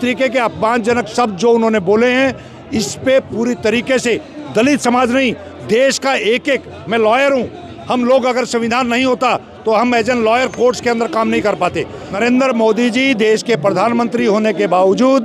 तरीके के अपमानजनक शब्द जो उन्होंने बोले हैं, इस पे पूरी तरीके से दलित समाज नहीं, देश का एक एक, मैं लॉयर हूँ, हम लोग अगर संविधान नहीं होता तो हम एज एन लॉयर कोर्ट्स के अंदर काम नहीं कर पाते। नरेंद्र मोदी जी देश के प्रधानमंत्री होने के बावजूद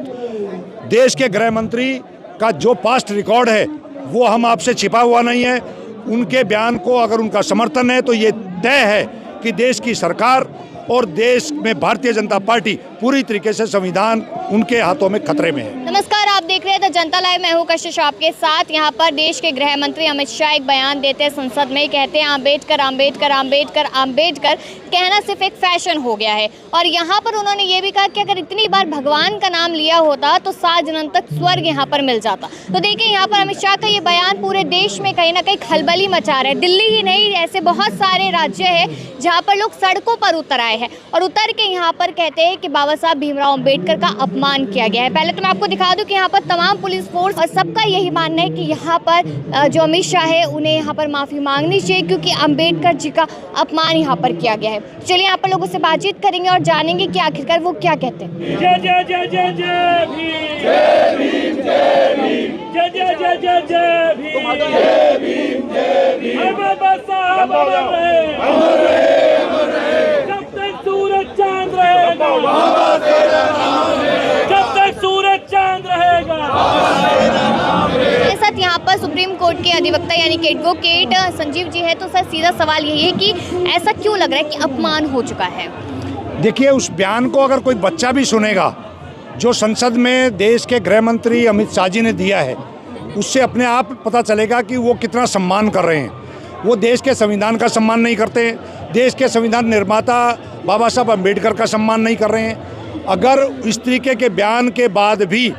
देश के गृह मंत्री का जो पास्ट रिकॉर्ड है वो हम आपसे छिपा हुआ नहीं है। उनके बयान को अगर उनका समर्थन है तो ये तय है कि देश की सरकार और देश में भारतीय जनता पार्टी पूरी तरीके से संविधान उनके हाथों में खतरे में है। नमस्कार, आप देख रहे हैं द जनता लाइव। मैं हूं कशिश आपके साथ। यहां पर देश के गृह मंत्री अमित शाह एक बयान देते हैं संसद में, कहते हैं अम्बेडकर अम्बेडकर अम्बेडकर अम्बेडकर कहना सिर्फ एक फैशन हो गया है। और यहां पर उन्होंने ये भी कहा कि अगर इतनी बार भगवान का नाम लिया होता तो 7 जन्म तक स्वर्ग यहाँ पर मिल जाता। तो देखिए यहाँ पर अमित शाह का ये बयान पूरे देश में कहीं ना कहीं खलबली मचा रहा है। दिल्ली ही नहीं, ऐसे बहुत सारे राज्य है जहाँ पर लोग सड़कों पर उतर आए हैं और उतर के यहाँ पर कहते हैं कि बाबा साहब भीमराव अम्बेडकर का अपमान किया गया है। पहले तो मैं आपको दिखा दूं कि यहाँ पर तमाम पुलिस फोर्स और सबका यही मानना है कि यहाँ पर जो अमित शाह है उन्हें यहाँ पर माफ़ी मांगनी चाहिए क्योंकि अम्बेडकर जी का अपमान यहाँ पर किया गया है। चलिए यहाँ पर लोगों से बातचीत करेंगे और जानेंगे कि आखिरकार वो क्या कहते हैं। जय जय जय जय जय भीम, जय भीम, जय भीम, जय जय जय जय जय भीम, जय भीम, जय भीम। बाबा साहब अमर रहे, अमर रहे, अमर रहे। जब तक सूरज चांद रहेगा, बाबा तेरा नाम है। जब तक सूरज चांद रहेगा, बाबा तेरा नाम है। मेरे साथ यहाँ पर सुप्रीम कोर्ट के अधिवक्ता यानी कि एडवोकेट संजीव जी है। तो सर, सीधा सवाल यही है कि ऐसा क्यों लग रहा है कि अपमान हो चुका है? देखिए, उस बयान को अगर कोई बच्चा भी सुनेगा जो संसद में देश के गृह मंत्री अमित शाह जी ने दिया है, उससे अपने आप पता चलेगा कि वो कितना सम्मान कर रहे हैं। वो देश के संविधान का सम्मान नहीं करते, देश के संविधान निर्माता बाबा साहब अम्बेडकर का सम्मान नहीं कर रहे हैं। अगर इस तरीके के बयान के बाद भी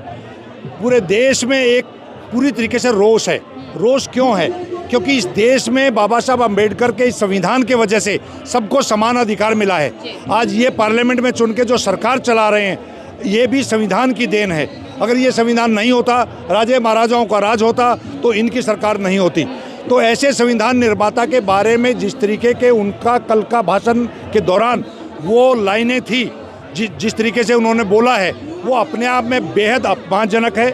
पूरे देश में एक पूरी तरीके से रोष है। रोष क्यों है? क्योंकि इस देश में बाबा साहब अम्बेडकर के इस संविधान की वजह से सबको समान अधिकार मिला है। आज ये पार्लियामेंट में चुन के जो सरकार चला रहे हैं, ये भी संविधान की देन है। अगर ये संविधान नहीं होता, राजे महाराजाओं का राज होता, तो इनकी सरकार नहीं होती। तो ऐसे संविधान निर्माता के बारे में जिस तरीके के उनका कल का भाषण के दौरान वो लाइनें थी, जिस तरीके से उन्होंने बोला है, वो अपने आप में बेहद अपमानजनक है।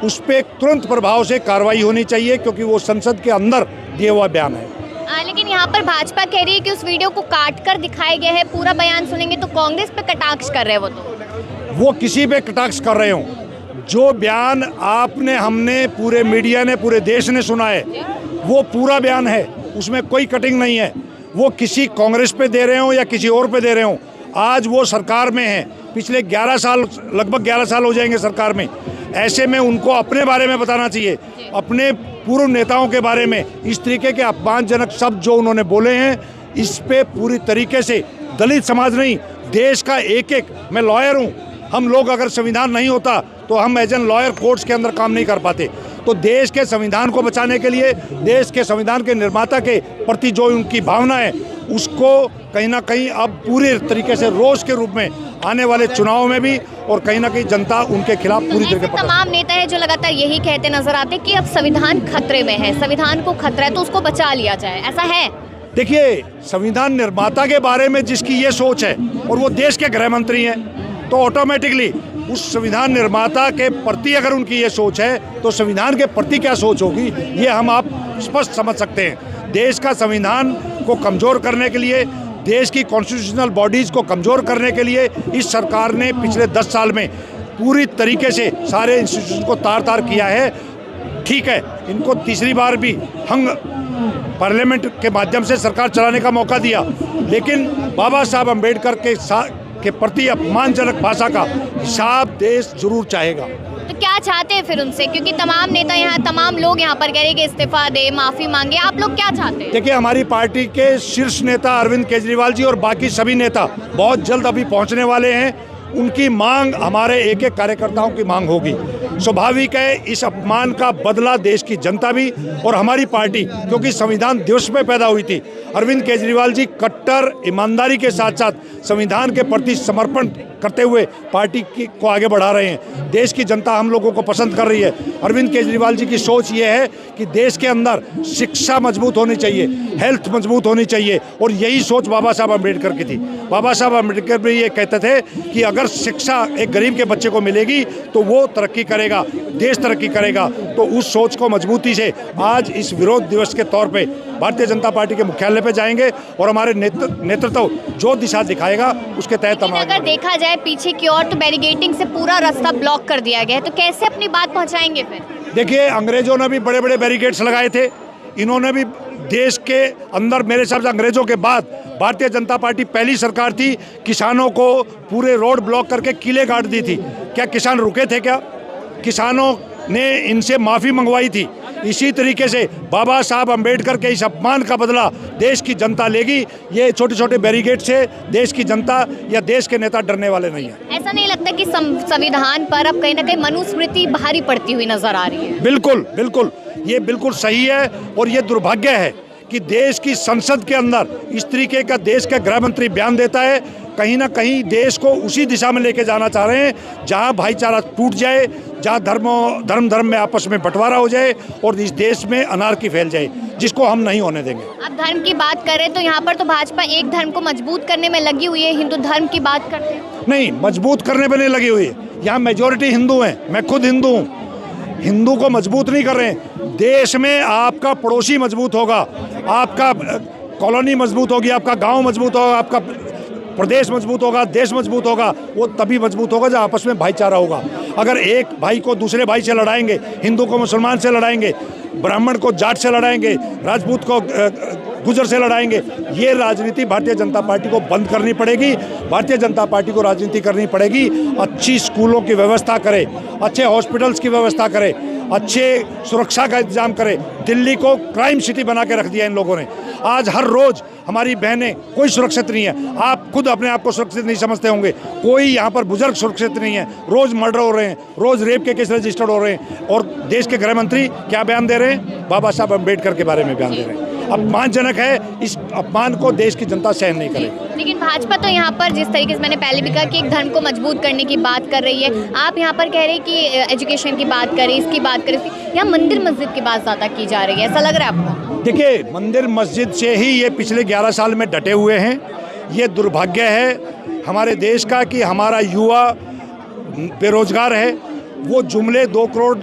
उस पर तुरंत प्रभाव से कार्रवाई होनी चाहिए क्योंकि वो संसद के अंदर दिया हुआ बयान है। लेकिन यहाँ पर भाजपा कह रही है कि उस वीडियो को काट कर दिखाया गया है, पूरा बयान सुनेंगे तो कांग्रेस पे कटाक्ष कर रहे हैं। वो किसी पे कटाक्ष कर रहे हो? जो बयान आपने, हमने, पूरे मीडिया ने, पूरे देश ने सुना है, वो पूरा बयान है, उसमें कोई कटिंग नहीं है। वो किसी कांग्रेस पे दे रहे हो या किसी और पे दे रहे हो, आज वो सरकार में है। पिछले 11 साल, लगभग 11 साल हो जाएंगे सरकार में। ऐसे में उनको अपने बारे में बताना चाहिए, अपने पूर्व नेताओं के बारे में। इस तरीके के अपमानजनक शब्द जो उन्होंने बोले हैं, इस पे पूरी तरीके से दलित समाज नहीं, देश का एक एक, मैं लॉयर हूँ, हम लोग अगर संविधान नहीं होता तो हम एज एन लॉयर कोर्ट्स के अंदर काम नहीं कर पाते। तो देश के संविधान को बचाने के लिए, देश के संविधान के निर्माता के प्रति जो उनकी भावना है, उसको कहीं ना कहीं अब पूरे तरीके से रोष के रूप में आने वाले चुनाव में भी, और कहीं ना कहीं जनता उनके खिलाफ पूरी तरीके से। तमाम नेता है जो लगातार यही कहते नजर आते कि अब संविधान खतरे में है, संविधान को खतरा है तो उसको बचा लिया जाए, ऐसा है? देखिए, संविधान निर्माता के बारे में जिसकी ये सोच है और वो देश के गृह मंत्री हैं, तो ऑटोमेटिकली उस संविधान निर्माता के प्रति अगर उनकी ये सोच है तो संविधान के प्रति क्या सोच होगी, ये हम आप स्पष्ट समझ सकते हैं। देश का संविधान को कमज़ोर करने के लिए, देश की कॉन्स्टिट्यूशनल बॉडीज़ को कमज़ोर करने के लिए इस सरकार ने पिछले 10 साल में पूरी तरीके से सारे इंस्टीट्यूशन को तार तार किया है। ठीक है, इनको तीसरी बार भी हंग पार्लियामेंट के माध्यम से सरकार चलाने का मौका दिया, लेकिन बाबा साहब अम्बेडकर के प्रति अपमानजनक भाषा का हिसाब देश जरूर चाहेगा। तो क्या चाहते हैं फिर उनसे? क्योंकि तमाम नेता यहाँ, तमाम लोग यहाँ पर कह रहे हैं कि इस्तीफा दे, माफ़ी मांगे। आप लोग क्या चाहते हैं? देखिए, हमारी पार्टी के शीर्ष नेता अरविंद केजरीवाल जी और बाकी सभी नेता बहुत जल्द अभी पहुँचने वाले हैं। उनकी मांग हमारे एक एक कार्यकर्ताओं की मांग होगी। स्वाभाविक है, इस अपमान का बदला देश की जनता भी और हमारी पार्टी, क्योंकि संविधान दिवस में पैदा हुई थी। अरविंद केजरीवाल जी कट्टर ईमानदारी के साथ साथ संविधान के प्रति समर्पण करते हुए पार्टी को आगे बढ़ा रहे हैं। देश की जनता हम लोगों को पसंद कर रही है। अरविंद केजरीवाल जी की सोच ये है कि देश के अंदर शिक्षा मजबूत होनी चाहिए, हेल्थ मजबूत होनी चाहिए, और यही सोच बाबा साहब अम्बेडकर की थी। बाबा साहब अम्बेडकर भी ये कहते थे कि अगर शिक्षा एक गरीब के बच्चे को मिलेगी तो वो तरक्की करेगा, देश तरक्की करेगा। तो उस सोच को मजबूती से आज इस विरोध दिवस के तौर पे भारतीय जनता पार्टी के मुख्यालय पे जाएंगे और हमारे नेतृत्व जो दिशा दिखाएगा उसके तहत हम लेकिन अगर देखा जाए पीछे की ओर तो बैरिकेडिंग से पूरा रास्ता ब्लॉक कर दिया गया है, तो कैसे अपनी बात पहुंचाएंगे फिर? देखिए, अंग्रेजों ने भी बड़े बड़े बैरिकेड्स लगाए थे, इन्होंने भी देश के अंदर, मेरे हिसाब से अंग्रेजों के बाद भारतीय जनता पार्टी पहली सरकार थी किसानों को पूरे रोड ब्लॉक करके किले गाड़ दी थी। क्या किसान रुके थे? क्या किसानों ने इनसे माफ़ी मंगवाई थी? इसी तरीके से बाबा साहब अम्बेडकर के इस अपमान का बदला देश की जनता लेगी। ये छोटे छोटे बैरिकेड से देश की जनता या देश के नेता डरने वाले नहीं हैं। ऐसा नहीं लगता कि संविधान पर अब कहीं ना कहीं मनुस्मृति भारी पड़ती हुई नजर आ रही है? बिल्कुल बिल्कुल, ये बिल्कुल सही है, और ये दुर्भाग्य है कि देश की संसद के अंदर इस तरीके का देश का गृह मंत्री बयान देता है। कहीं ना कहीं देश को उसी दिशा में लेके जाना चाह रहे हैं जहां भाईचारा टूट जाए, जहां धर्म में आपस में बंटवारा हो जाए और इस देश में अनार्की फैल जाए, जिसको हम नहीं होने देंगे। अब धर्म की बात करें तो यहाँ पर तो भाजपा एक धर्म को मजबूत करने में लगी हुई है, हिंदू धर्म की बात करते हैं। नहीं, मजबूत करने पर नहीं लगी हुई है। यहाँ मेजोरिटी हिंदू हैं, मैं खुद हिंदू हूँ। हिंदू को मजबूत नहीं कर रहे हैं। देश में आपका पड़ोसी मजबूत होगा, आपका कॉलोनी मजबूत होगी, आपका गांव मजबूत होगा, आपका प्रदेश मजबूत होगा, देश मजबूत होगा। वो तभी मजबूत होगा जब आपस में भाईचारा होगा। अगर एक भाई को दूसरे भाई से लड़ाएंगे, हिंदू को मुसलमान से लड़ाएंगे, ब्राह्मण को जाट से लड़ाएंगे, राजपूत को गुजर से लड़ाएंगे, ये राजनीति भारतीय जनता पार्टी को बंद करनी पड़ेगी। भारतीय जनता पार्टी को राजनीति करनी पड़ेगी, अच्छी स्कूलों की व्यवस्था करे, अच्छे हॉस्पिटल्स की व्यवस्था करे, अच्छे सुरक्षा का इंतजाम करे। दिल्ली को क्राइम सिटी बना के रख दिया इन लोगों ने। आज हर रोज हमारी बहनें, कोई सुरक्षित नहीं है। आप खुद अपने आप को सुरक्षित नहीं समझते होंगे। कोई यहाँ पर बुजुर्ग सुरक्षित नहीं है। रोज मर्डर हो रहे हैं, रोज रेप के केस रजिस्टर्ड हो रहे हैं, और देश के गृह मंत्री क्या बयान दे रहे हैं? बाबा साहब अम्बेडकर के बारे में बयान दे रहे हैं। अपमानजनक है। इस अपमान को देश की जनता सहन नहीं करेगी। लेकिन भाजपा तो यहाँ पर जिस तरीके से मैंने पहले भी कहा कि एक धर्म को मजबूत करने की बात कर रही है, आप यहाँ पर कह रहे हैं कि एजुकेशन की बात करें, इसकी बात करें, यहाँ मंदिर मस्जिद की बात ज़्यादा की जा रही है, ऐसा लग रहा है आपको? देखिए, मंदिर मस्जिद से ही ये पिछले 11 साल में डटे हुए हैं। ये दुर्भाग्य है हमारे देश का कि हमारा युवा बेरोजगार है। वो जुमले 2 करोड़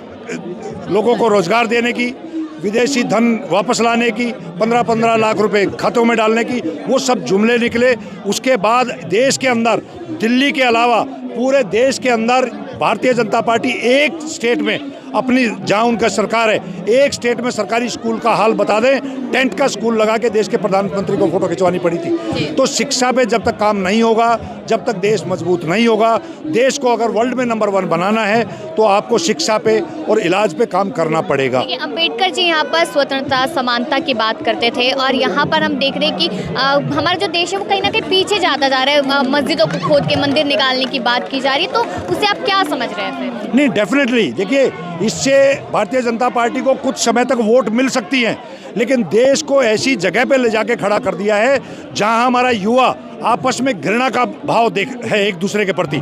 लोगों को रोजगार देने की, विदेशी धन वापस लाने की, 15-15 लाख रुपए खातों में डालने की, वो सब जुमले निकले। उसके बाद देश के अंदर, दिल्ली के अलावा पूरे देश के अंदर भारतीय जनता पार्टी एक स्टेट में अपनी, जहाँ उनका सरकार है, एक स्टेट में सरकारी स्कूल का हाल बता दें, टेंट का स्कूल लगा के देश के प्रधानमंत्री को फोटो खिंचवानी पड़ी थी। तो शिक्षा पे जब तक काम नहीं होगा, जब तक देश मजबूत नहीं होगा, देश को अगर वर्ल्ड में नंबर 1 बनाना है तो आपको शिक्षा पे और इलाज पे काम करना पड़ेगा। अम्बेडकर जी यहाँ पर स्वतंत्रता, समानता की बात करते थे, और यहाँ पर हम देख रहे हैं कि हमारा जो देश है वो कहीं ना कहीं पीछे जाता जा रहा है। मस्जिदों को खोद के मंदिर निकालने की बात की जा रही है, तो उसे आप क्या समझ रहे हैं फिर? नहीं, डेफिनेटली देखिए, इससे भारतीय जनता पार्टी को कुछ समय तक वोट मिल सकती हैं, लेकिन देश को ऐसी जगह पे ले जाके खड़ा कर दिया है जहां हमारा युवा आपस में घृणा का भाव है एक दूसरे के प्रति।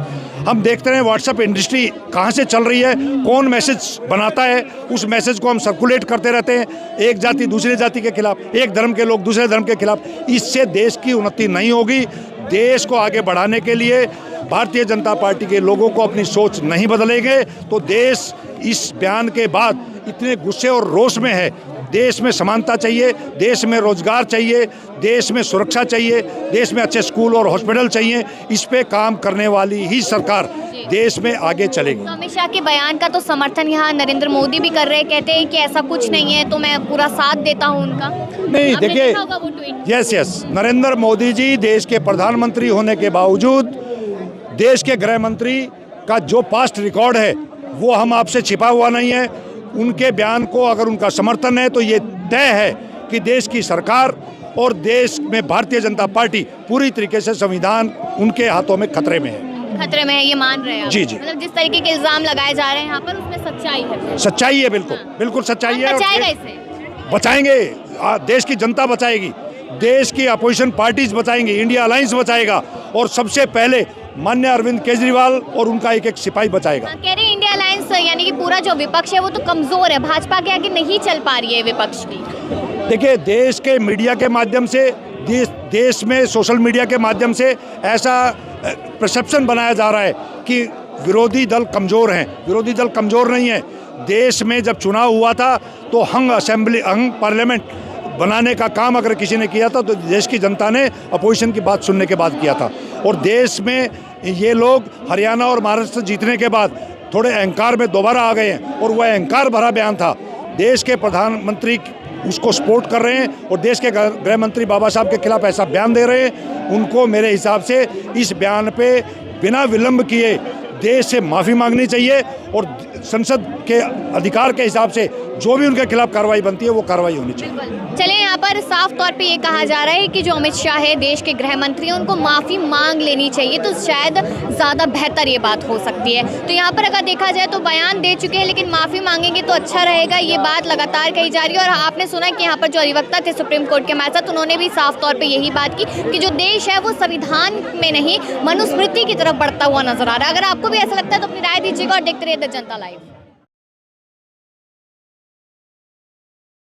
हम देखते हैं व्हाट्सएप इंडस्ट्री कहां से चल रही है, कौन मैसेज बनाता है, उस मैसेज को हम सर्कुलेट करते रहते हैं, एक जाति दूसरी जाति के खिलाफ, एक धर्म के लोग दूसरे धर्म के खिलाफ। इससे देश की उन्नति नहीं होगी। देश को आगे बढ़ाने के लिए भारतीय जनता पार्टी के लोगों को अपनी सोच नहीं बदलेंगे तो देश इस बयान के बाद इतने गुस्से और रोष में है। देश में समानता चाहिए, देश में रोजगार चाहिए, देश में सुरक्षा चाहिए, देश में अच्छे स्कूल और हॉस्पिटल चाहिए। इस पे काम करने वाली ही सरकार देश में आगे चलेगी। तो अमित शाह के बयान का तो समर्थन यहाँ नरेंद्र मोदी भी कर रहे हैं, कहते हैं कि ऐसा कुछ नहीं है, तो मैं पूरा साथ देता हूँ उनका। नहीं, देखिए, यस, नरेंद्र मोदी जी देश के प्रधानमंत्री होने के बावजूद देश के गृह मंत्री का जो पास्ट रिकॉर्ड है वो हम आपसे छिपा हुआ नहीं है। उनके बयान को अगर उनका समर्थन है तो ये तय है कि देश की सरकार और देश में भारतीय जनता पार्टी पूरी तरीके से संविधान उनके हाथों में खतरे में है। खतरे में है, ये मान रहे हैं आप? जी जी। मतलब जिस तरीके के इल्जाम लगाए जा रहे हैं यहाँ पर, उसमें सच्चाई है? सच्चाई है, बिल्कुल बिल्कुल सच्चाई है। बचाएगा इसे? बचाएंगे, देश की जनता बचाएगी, देश की अपोजिशन पार्टीज बचाएंगी, इंडिया अलायंस बचाएगा, और सबसे पहले माननीय अरविंद केजरीवाल और उनका एक एक सिपाही बचाएगा। कह रहे हैं इंडिया अलायंस यानी कि पूरा जो विपक्ष है वो तो कमजोर है, भाजपा के आगे नहीं चल पा रही है विपक्ष की। देखिए, देश के मीडिया के माध्यम से, देश में सोशल मीडिया के माध्यम से ऐसा परसेप्शन बनाया जा रहा है कि विरोधी दल कमज़ोर हैं। विरोधी दल कमज़ोर नहीं है। देश में जब चुनाव हुआ था तो हंग पार्लियामेंट बनाने का काम अगर किसी ने किया था तो देश की जनता ने अपोजिशन की बात सुनने के बाद किया था। और देश में ये लोग हरियाणा और महाराष्ट्र जीतने के बाद थोड़े अहंकार में दोबारा आ गए हैं और वह अहंकार भरा बयान था। देश के प्रधानमंत्री उसको सपोर्ट कर रहे हैं और देश के गृह मंत्री बाबा साहब के खिलाफ ऐसा बयान दे रहे हैं। उनको मेरे हिसाब से इस बयान पे बिना विलंब किए देश से माफ़ी मांगनी चाहिए और संसद के अधिकार के हिसाब से जो भी उनके खिलाफ कार्रवाई बनती है वो कार्रवाई होनी चाहिए। चलिए, यहाँ पर साफ तौर पे ये कहा जा रहा है कि जो अमित शाह है देश के गृह मंत्री हैं उनको माफ़ी मांग लेनी चाहिए, तो शायद ज़्यादा बेहतर ये बात हो सकती है। तो यहाँ पर अगर देखा जाए तो बयान दे चुके हैं लेकिन माफ़ी मांगेंगे तो अच्छा रहेगा, ये बात लगातार कही जा रही है। और आपने सुना कि यहाँ पर जो अधिवक्ता थे सुप्रीम कोर्ट के हमारे साथ, उन्होंने भी साफ तौर पर यही बात की कि जो देश है वो संविधान में नहीं मनुस्मृति की तरफ बढ़ता हुआ नजर आ रहा है। अगर आपको भी ऐसा लगता है तो अपनी राय दीजिएगा और देखते रहिए द जनता लाइव।